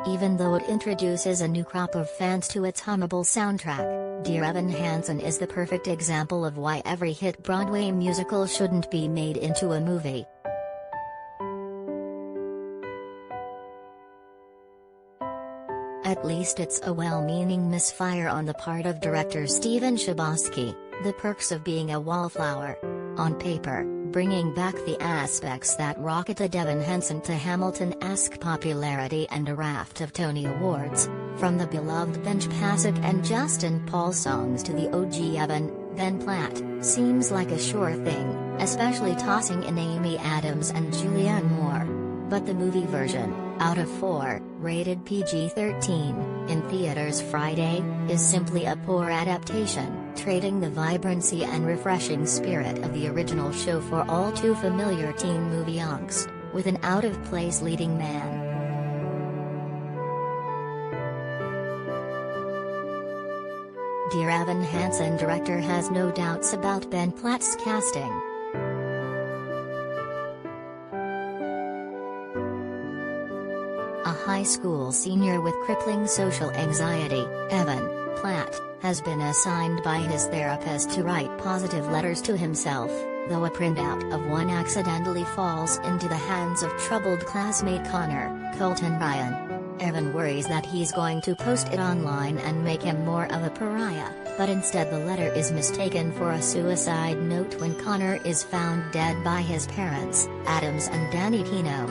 even though it introduces a new crop of fans to its hummable soundtrack. Dear Evan Hansen is the perfect example of why every hit Broadway musical shouldn't be made into a movie. At least it's a well-meaning misfire on the part of director Stephen Chbosky, the perks of being a wallflower. On paper, bringing back the aspects that rocketed Evan Hansen to Hamilton-esque popularity and a raft of Tony Awards, from the beloved Bench Pasek and Justin Paul songs to the OG Evan, Ben Platt, seems like a sure thing, especially tossing in Amy Adams and Julianne Moore. But the movie version, out of 4, rated PG-13, in theaters Friday, is simply a poor adaptation, trading the vibrancy and refreshing spirit of the original show for all too familiar teen movie angst, with an out-of-place leading man. Dear Evan Hansen director has no doubts about Ben Platt's casting. A high school senior with crippling social anxiety, Evan Platt has been assigned by his therapist to write positive letters to himself, though a printout of one accidentally falls into the hands of troubled classmate Connor Colton Ryan. Evan worries that he's going to post it online and make him more of a pariah, but instead the letter is mistaken for a suicide note when Connor is found dead by his parents, Adams and Danny Pino.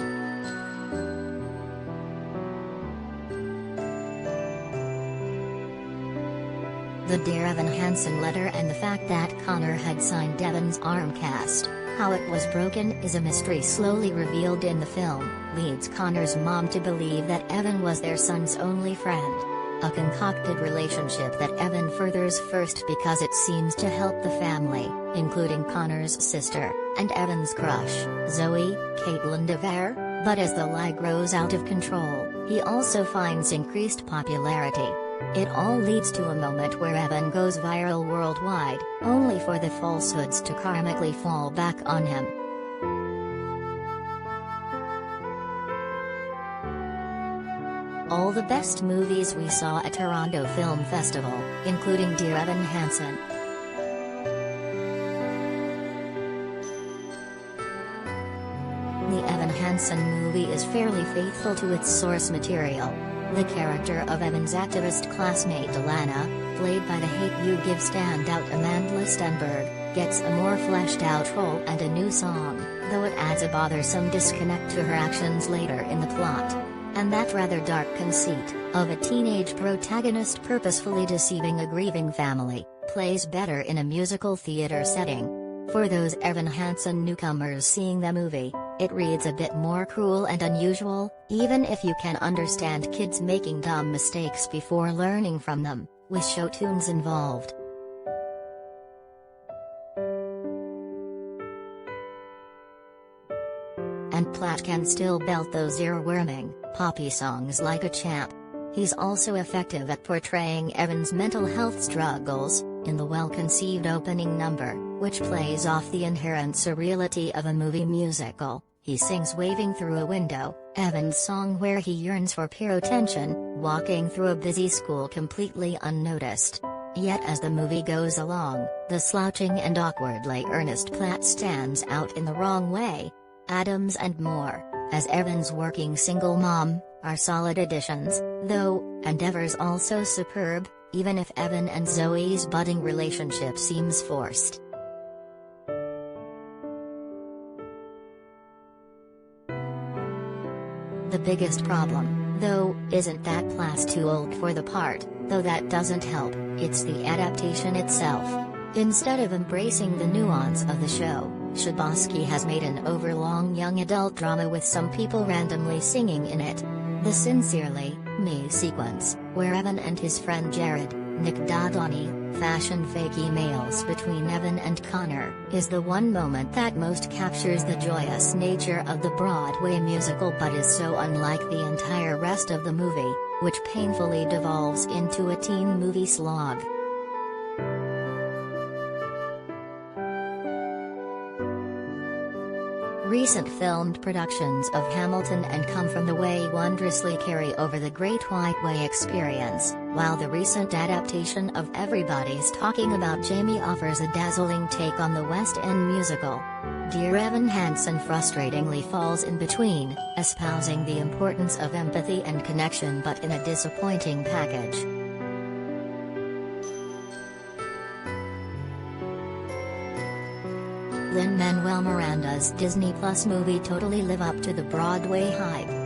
The Dear Evan Hansen letter and the fact that Connor had signed Evan's arm cast, how it was broken is a mystery slowly revealed in the film, leads Connor's mom to believe that Evan was their son's only friend. A concocted relationship that Evan furthers first because it seems to help the family, including Connor's sister, and Evan's crush, Zoe, Caitlin DeVere, but as the lie grows out of control, he also finds increased popularity. It all leads to a moment where Evan goes viral worldwide, only for the falsehoods to karmically fall back on him. All the best movies we saw at Toronto Film Festival, including Dear Evan Hansen. The Evan Hansen movie is fairly faithful to its source material. The character of Evan's activist classmate Alana, played by the Hate U Give standout Amandla Stenberg, gets a more fleshed-out role and a new song, though it adds a bothersome disconnect to her actions later in the plot. And that rather dark conceit, of a teenage protagonist purposefully deceiving a grieving family, plays better in a musical theater setting. For those Evan Hansen newcomers seeing the movie, it reads a bit more cruel and unusual, even if you can understand kids making dumb mistakes before learning from them, with show tunes involved. And Platt can still belt those earworming, poppy songs like a champ. He's also effective at portraying Evan's mental health struggles, in the well-conceived opening number, which plays off the inherent surreality of a movie musical. He sings Waving Through a Window, Evan's song where he yearns for peer attention, walking through a busy school completely unnoticed. Yet as the movie goes along, the slouching and awkwardly earnest Platt stands out in the wrong way. Adams and Moore, as Evan's working single mom, are solid additions, though, and Ever's also superb, even if Evan and Zoe's budding relationship seems forced. The biggest problem, though, isn't that Platt's too old for the part, though that doesn't help, it's the adaptation itself. Instead of embracing the nuance of the show, Chbosky has made an overlong young adult drama with some people randomly singing in it. The Sincerely Me sequence, where Evan and his friend Jared, Nick Dodoni, fashion fake emails between Evan and Connor, is the one moment that most captures the joyous nature of the Broadway musical but is so unlike the entire rest of the movie, which painfully devolves into a teen movie slog. recent filmed productions of Hamilton and come from the way wondrously carry over the Great White Way experience, while the recent adaptation of Everybody's Talking About Jamie offers a dazzling take on the West End musical. Dear Evan Hansen frustratingly falls in between, espousing the importance of empathy and connection but in a disappointing package. Lin-Manuel Miranda's Disney Plus movie totally live up to the Broadway hype.